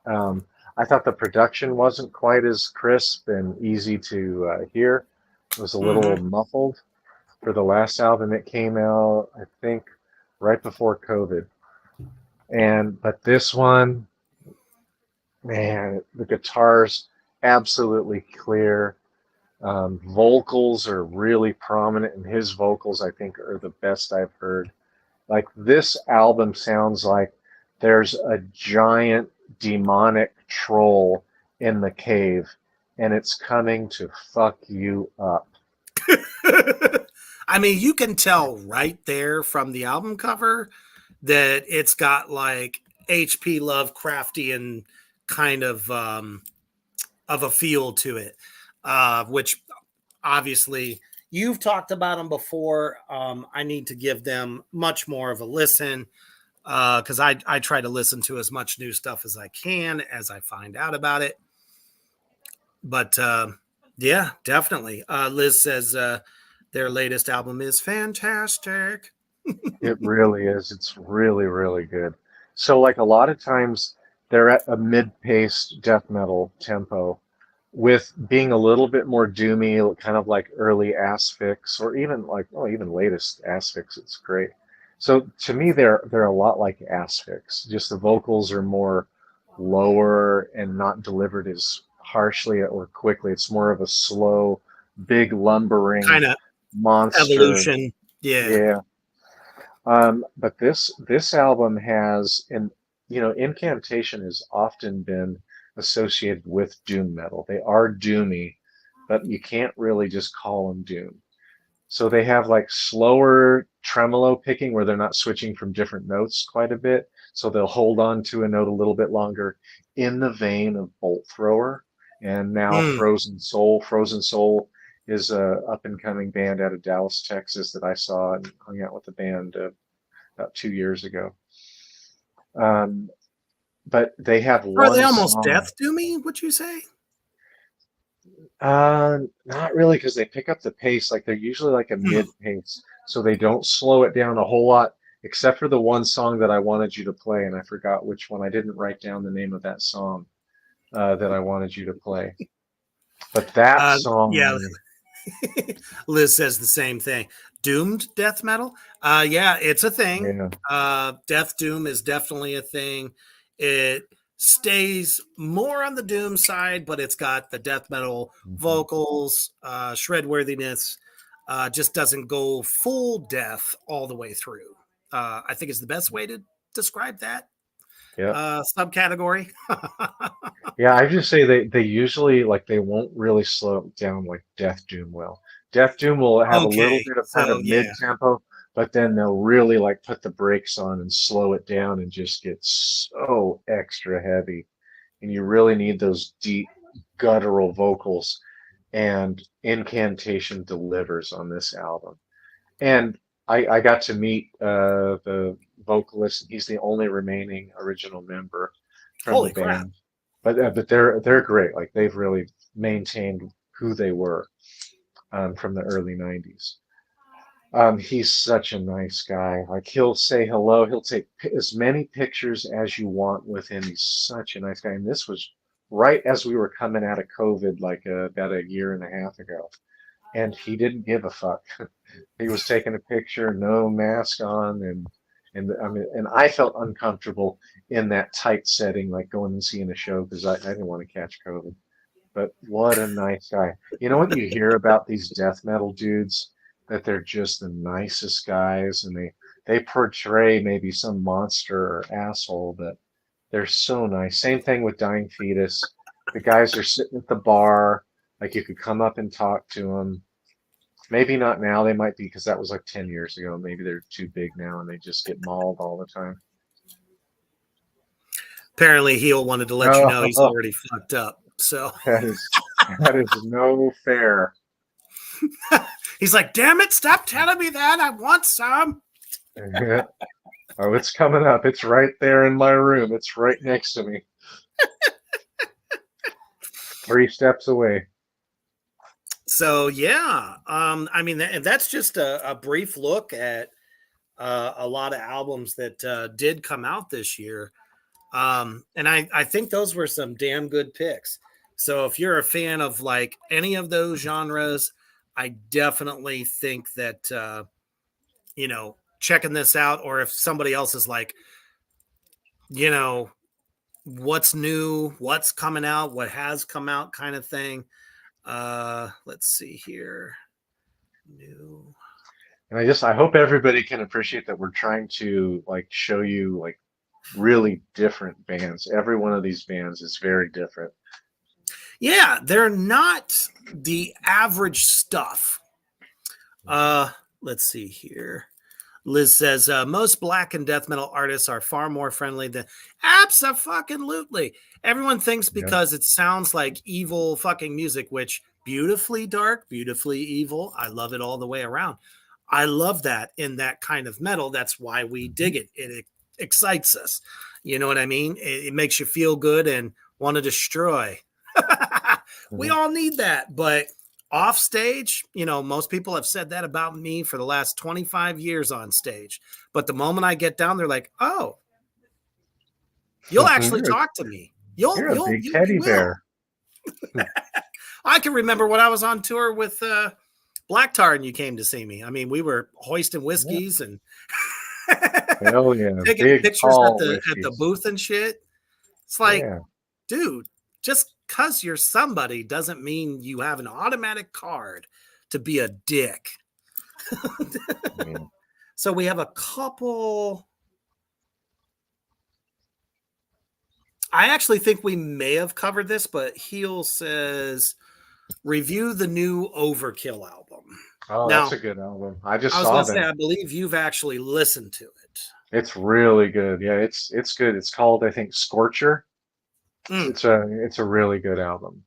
I thought the production wasn't quite as crisp and easy to hear. It was a little muffled for the last album. It came out, I think, right before COVID. But this one, man, the guitar's absolutely clear. Vocals are really prominent, and his vocals, I think, are the best I've heard. Like, this album sounds like there's a giant demonic troll in the cave, and it's coming to fuck you up. I mean, you can tell right there from the album cover that it's got like HP Lovecraftian kind of a feel to it, which obviously you've talked about them before. I need to give them much more of a listen because I try to listen to as much new stuff as I can as I find out about it. But yeah, definitely. Liz says their latest album is fantastic. It really is. It's really, really good. So, like a lot of times, they're at a mid-paced death metal tempo, with being a little bit more doomy, kind of like early Asphyx, or even like even latest Asphyx. It's great. So to me, they're a lot like Asphyx. Just the vocals are more lower and not delivered as harshly or quickly. It's more of a slow, big lumbering Kind of monster. evolution. Yeah. Yeah. But this album has, and Incantation has often been associated with doom metal. They are doomy, but you can't really just call them doom. So they have like slower tremolo picking where they're not switching from different notes quite a bit. So they'll hold on to a note a little bit longer, in the vein of Bolt Thrower and now Mm. Frozen Soul. Frozen Soul is a up and coming band out of Dallas, Texas that I saw and hung out with the band about 2 years ago. But they have Are one they almost song. death doomy, would you say? Not really, because they pick up the pace. Like they're usually like a mid pace, so they don't slow it down a whole lot, except for the one song that I wanted you to play, and I forgot which one. I didn't write down the name of that song that I wanted you to play. But that song, Yeah. Liz says the same thing. Doomed death metal? Yeah, it's a thing. yeah, Death doom is definitely a thing. It stays more on the doom side, but it's got the death metal vocals, shred worthiness. Just doesn't go full death all the way through. I think is the best way to describe that yeah, subcategory. yeah. I just say they usually like they won't really slow it down like Death Doom will. Death Doom will have a little Okay, bit of kind so of yeah. mid tempo, but then they'll really like put the brakes on and slow it down and just get so extra heavy. And you really need those deep guttural vocals, and Incantation delivers on this album. And I got to meet the vocalist. He's the only remaining original member from the Holy crap. band, but they're great. Like they've really maintained who they were from the early '90s. He's such a nice guy. Like he'll say hello. He'll take as many pictures as you want with him. He's such a nice guy. And this was right as we were coming out of COVID, like about a year and a half ago. And he didn't give a fuck. He was taking a picture, no mask on, and I mean, and I felt uncomfortable in that tight setting, like going and seeing a show because I didn't want to catch COVID. But what a nice guy. You know what you hear about these death metal dudes? That they're just the nicest guys, and they portray maybe some monster or asshole, but they're so nice. Same thing with Dying Fetus. The guys are sitting at the bar, like you could come up and talk to them. Maybe not now. They might be because that was like 10 years ago. Maybe they're too big now and they just get mauled all the time. Apparently, Heel wanted to let you know he's already fucked up. So that is no fair. he's like, "Damn it! Stop telling me that. I want some." Oh, it's coming up. It's right there in my room. It's right next to me. 3 steps away. So yeah, I mean that's just a brief look at a lot of albums that did come out this year, and I think those were some damn good picks. So if you're a fan of like any of those genres, I definitely think that checking this out, or if somebody else is like, what's new, what's coming out, what has come out, kind of thing. Let's see here. New. And I hope everybody can appreciate that we're trying to like show you like really different bands. Every one of these bands is very different. Yeah, they're not the average stuff. Let's see here. Liz says most black and death metal artists are far more friendly than abso-fucking-lutely. Everyone thinks Yeah. because it sounds like evil fucking music, which beautifully dark, beautifully evil. I love it all the way around. I love that in that kind of metal. That's why we dig it. It excites us. You know what I mean? It makes you feel good and want to destroy. We Mhm. all need that, but off stage, you know, most people have said that about me for the last 25 years on stage. But the moment I get down, they're like, "Oh, you'll actually You're, talk to me. You'll you're a you'll big you, teddy you will." bear. I can remember when I was on tour with Black Tar and you came to see me. I mean, we were hoisting whiskeys and Hell yeah. taking Big, pictures tall at the whiskeys. booth and shit. It's like, Yeah. dude, just because you're somebody doesn't mean you have an automatic card to be a dick. Yeah. So we have a couple. I actually think we may have covered this, but Heel says review the new Overkill album. Oh, Now, that's a good album. I just I was saw going to say, that. I believe you've actually listened to it. It's really good. Yeah, it's good. It's called, I think, Scorcher. Mm. It's a really good album.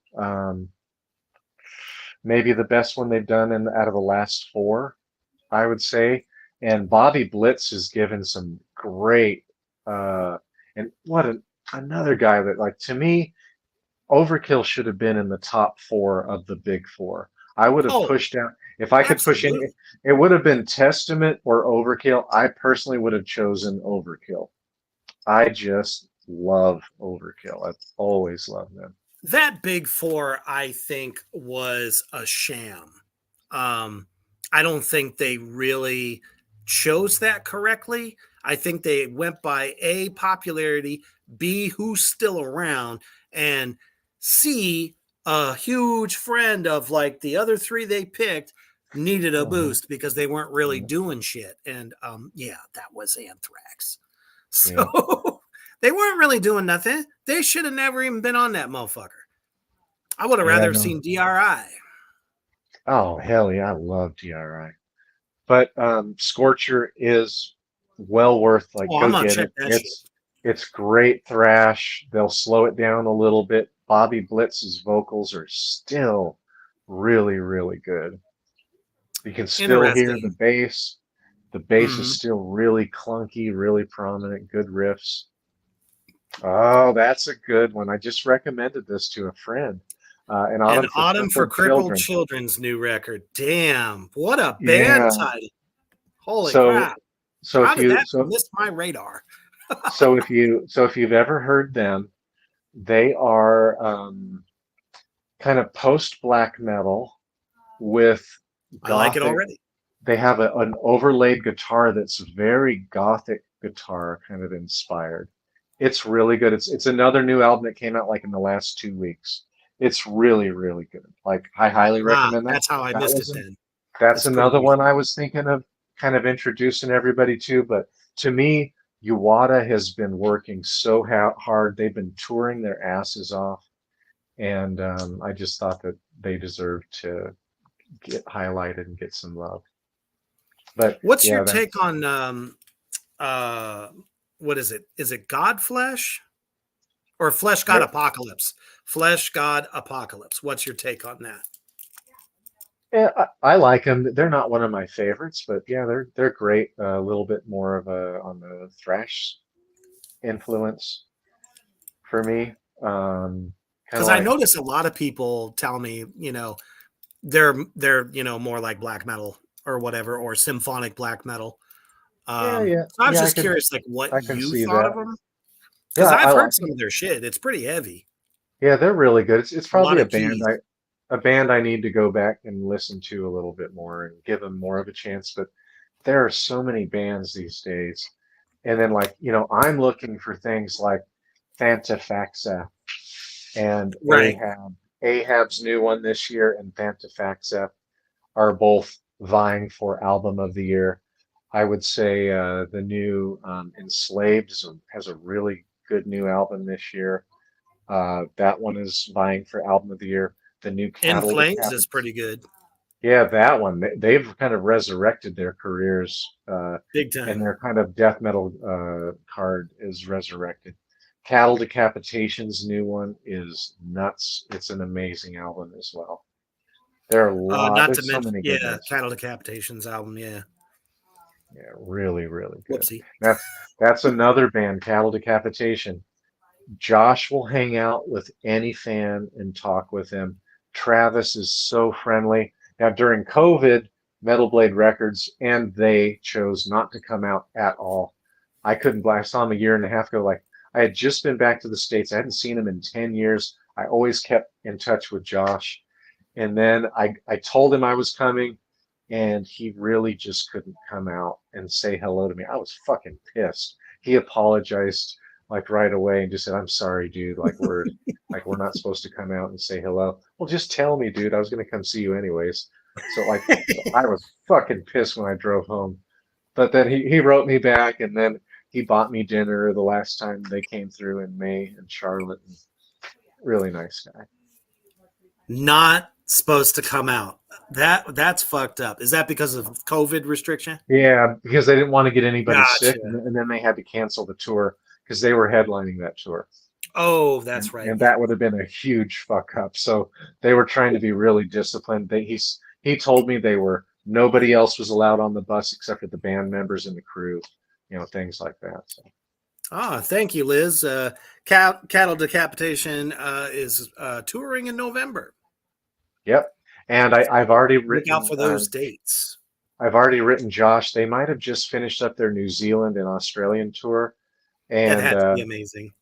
Maybe the best one they've done out of the last four, I would say. And Bobby Blitz has given some great and another guy that, like, to me, Overkill should have been in the top four of the big four. I would have Oh, pushed down if I could push any. absolutely. It would have been Testament or Overkill. I personally would have chosen Overkill. I just love Overkill. I've always loved them. That big four, I think, was a sham. I don't think they really chose that correctly. I think they went by A, popularity, B, who's still around, and C, a huge friend of like the other three they picked needed a boost because they weren't really Mhm. doing shit. And yeah, that was Anthrax. So Yeah. they weren't really doing nothing. They should have never even been on that motherfucker. I would have Yeah, rather have no. seen DRI. Oh hell yeah, I love DRI. But Scorcher is well worth, like, Oh, go I'm gonna get check it. that shit. It's great thrash. They'll slow it down a little bit. Bobby Blitz's vocals are still really, really good. You can still hear the Interesting. bass. The bass Mhm. is still really clunky, really prominent, good riffs. Oh, that's a good one. I just recommended this to a friend. An An Autumn for Autumn for Crippled Crippled Children. Children's new record. Damn, what a band Yeah. title. Holy So crap. so How if did you that so miss my radar? so if you've ever heard them, they are kind of post black metal with I like it gothic. already. They have an overlaid guitar that's very gothic guitar kind of inspired. It's really good. It's another new album that came out like in the last 2 weeks. It's really, really good. Like, I highly recommend that. That's how I That missed it was then. that's That's pretty another decent. one I was thinking of kind of introducing everybody to. But to me, Uwada has been working so hard. They've been touring their asses off, and I just thought that they deserved to get highlighted and get some love. But What's yeah, your that's take on what is it? Is it Godflesh or Flesh God they're, Apocalypse? Flesh God Apocalypse. What's your take on that? yeah, I like them. They're not one of my favorites, but yeah, they're great. A little bit more of a on the thrash influence for me. Kind of Because I like, notice a lot of people tell me, they're more like black metal or whatever, or symphonic black metal. yeah, So I was yeah. just curious, like what I can you see thought of that. them, Yeah, because I I've like heard some of their shit. It's pretty heavy, Yeah, they're really good. It's a lot probably of keys. a band I need to go back and listen to a little bit more and give them more of a chance. But there are so many bands these days. And then, like, I'm looking for things like Fantafaxa and Right. Ahab. Ahab's new one this year and Fantafaxa are both vying for album of the year. I would say the new Enslaved has a really good new album this year. That one is vying for album of the year. The new In Cattle to Flames is Cabin. pretty good. Yeah, that one. They've kind of resurrected their careers, Big and time. their kind of death metal card is resurrected. Cattle Decapitation's new one is nuts. It's an amazing album as well. There are a lot. Not to There's so mention, many good yeah, ones. Cattle Decapitations album. Yeah. Yeah, really, really good. Whoopsie. That's another band, Cattle Decapitation. Josh will hang out with any fan and talk with him. Travis is so friendly. Now, during COVID, Metal Blade Records and they chose not to come out at all. I saw him a year and a half ago. Like, I had just been back to the States. I hadn't seen him in 10 years. I always kept in touch with Josh. And then I told him I was coming, and he really just couldn't come out and say hello to me. I was fucking pissed. He apologized like right away and just said, "I'm sorry, dude. We're not supposed to come out and say hello." Well, just tell me, dude. I was gonna come see you anyways. So I was fucking pissed when I drove home. But then he wrote me back, and then he bought me dinner the last time they came through in May in Charlotte. And really nice guy. Not supposed to come out. That's fucked up. Is that because of COVID restriction? Yeah, because they didn't want to get anybody sick, Gotcha. and then they had to cancel the tour because they were headlining that tour. Oh, that's and, right. and that would have been a huge fuck up. So they were trying to be really disciplined. He told me they were nobody else was allowed on the bus except for the band members and the crew, things like that. So Thank you, Liz. Cattle Decapitation is touring in November. yep. And I've already Look written out for those dates. I've already written Josh. They might have just finished up their New Zealand and Australian tour, That and had to be amazing.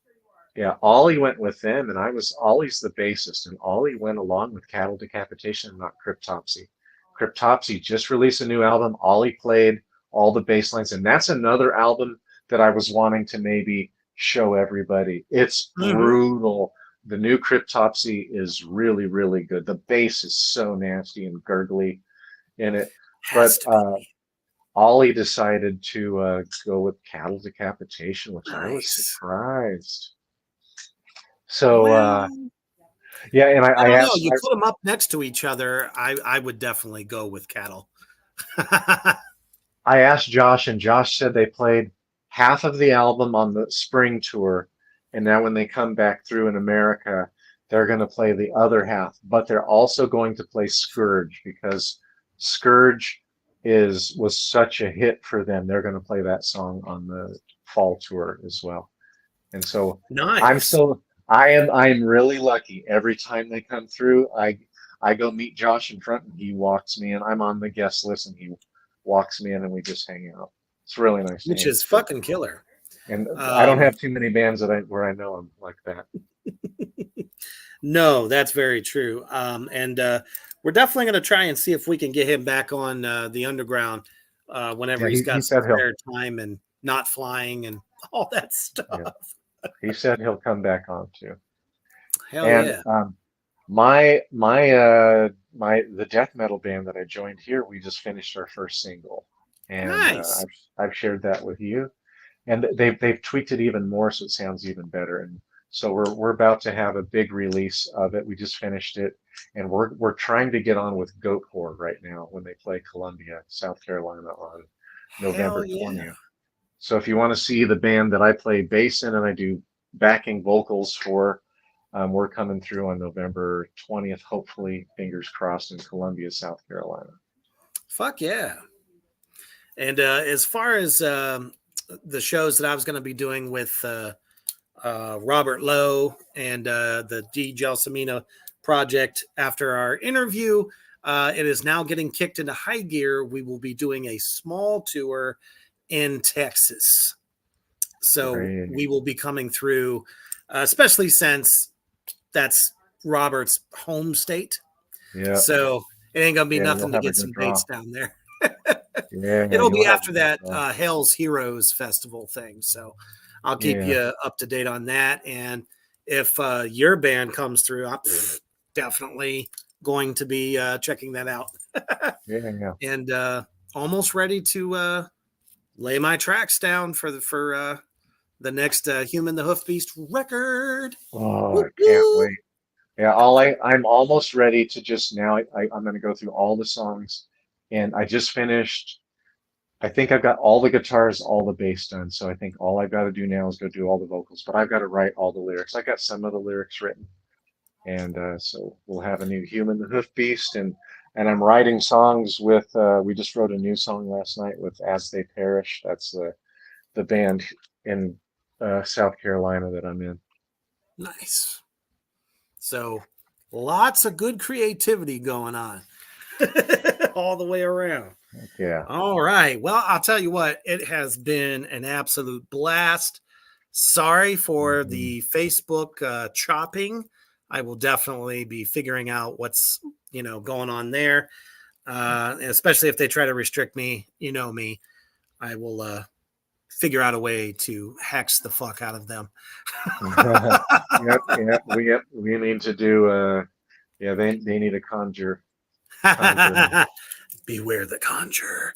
yeah, Ollie went with them, and Ollie's the bassist, and Ollie went along with Cattle Decapitation, not Cryptopsy. Cryptopsy just released a new album. Ollie played all the bass lines, and that's another album that I was wanting to maybe show everybody. It's Mhm. brutal. The new Cryptopsy is really, really good. The bass is so nasty and gurgly in it, but Has to be. Ollie decided to go with Cattle Decapitation, which I was Nice. surprised. So Well, yeah, and I I don't know. asked, You put them up next to each other. I would definitely go with Cattle. I asked Josh, and Josh said they played half of the album on the spring tour, and now when they come back through in America, they're going to play the other half. But they're also going to play Scourge because Scourge was such a hit for them. They're going to play that song on the fall tour as well. And so Nice. I am really lucky. Every time they come through, I go meet Josh in front and he walks me in. I'm on the guest list and he walks me in and we just hang out. It's really nice. Which is fucking killer. And I don't Um, have too many bands where I know them like that. No, that's very true. And we're definitely going to try and see if we can get him back on the underground whenever Yeah, he's he got said some spare time and not flying and all that stuff. Yeah. He said he'll come back on too. Hell And yeah. the death metal band that I joined here, we just finished our first single, and Nice. I've shared that with you, and they've tweaked it even more so it sounds even better. And so we're about to have a big release of it. We just finished it, and we're trying to get on with Goat Whore right now when they play Columbia, South Carolina on November Hell yeah. 20th. So if you want to see the band that I play bass in and I do backing vocals for, we're coming through on November 20th, hopefully, fingers crossed, in Columbia, South Carolina. Fuck yeah. And as far as the shows that I was going to be doing with Robert Lowe and the D. Gelsomino project after our interview, it is now getting kicked into high gear. We will be doing a small tour in Texas. So Great. we will be coming through, especially since that's Robert's home state. Yeah. So it ain't going to be Yeah, nothing you'll to have a get good some draw. dates down there. Yeah, It'll be you'll have after a good that draw. Hell's Heroes Festival thing. So I'll keep Yeah. you up to date on that. And if your band comes through, I'm definitely going to be checking that out. Yeah. And almost ready to lay my tracks down for the next Human the Hoof Beast record. Oh, I Woo-hoo! can't wait. Yeah, I'm almost ready to just now. I'm going to go through all the songs, and I just finished. I think I've got all the guitars, all the bass done. So I think all I've got to do now is go do all the vocals. But I've got to write all the lyrics. I got some of the lyrics written, and so we'll have a new Human the Hoof Beast, and I'm writing songs with. We just wrote a new song last night with As They Perish. That's the band in South Carolina that I'm in. Nice. So lots of good creativity going on all the way around. Yeah. All right. Well, I'll tell you what, it has been an absolute blast. Sorry for the Facebook chopping. I will definitely be figuring out what's, going on there. Especially if they try to restrict me, you know me, I will figure out a way to hex the fuck out of them. Yep. We need to do. They need to conjure. Beware the conjure.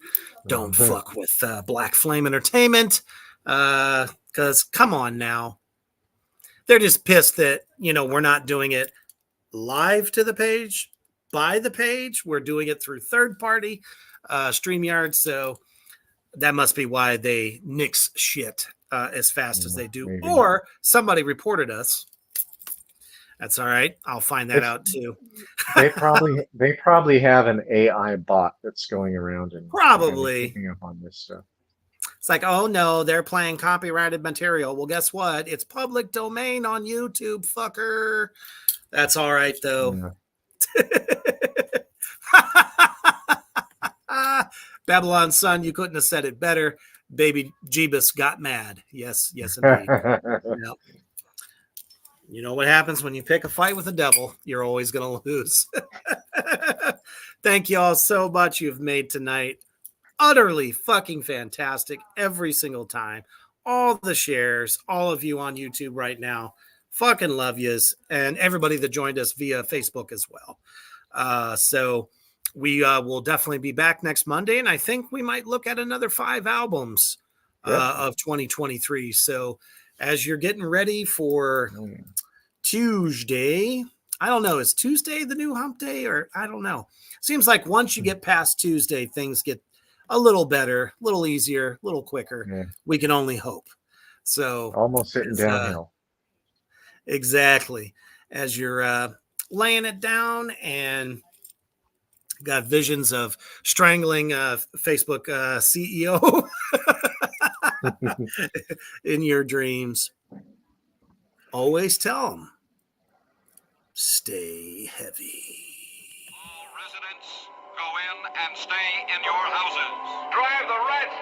Don't fuck with Black Flame Entertainment. Because come on now. They're just pissed that, we're not doing it live to the page, by the page. We're doing it through third party StreamYard. So that must be why they nix shit as fast as they do. Maybe. Or somebody reported us. That's all right. I'll find that out too. They probably have an AI bot that's going around and Probably picking up on this stuff. It's like, oh no, they're playing copyrighted material. Well, guess what? It's public domain on YouTube, fucker. That's all right though. Yeah. Babylon Sun, you couldn't have said it better. Baby Jeebus got mad. Yes, indeed. Yep. You know what happens when you pick a fight with the devil? You're always going to lose. Thank you all so much. You've made tonight utterly fucking fantastic every single time. All the shares, all of you on YouTube right now. Fucking love yous. And everybody that joined us via Facebook as well. So we will definitely be back next Monday. And I think we might look at another 5 albums of 2023. So as you're getting ready for Tuesday, I don't know, is Tuesday the new hump day, or I don't know. Seems like once you get past Tuesday, things get a little better, a little easier, a little quicker. Yeah. We can only hope. So almost sitting downhill. Exactly. As you're laying it down and got visions of strangling Facebook CEO in your dreams. Always tell them, stay heavy. All residents, go in and stay in your houses. Drive the rats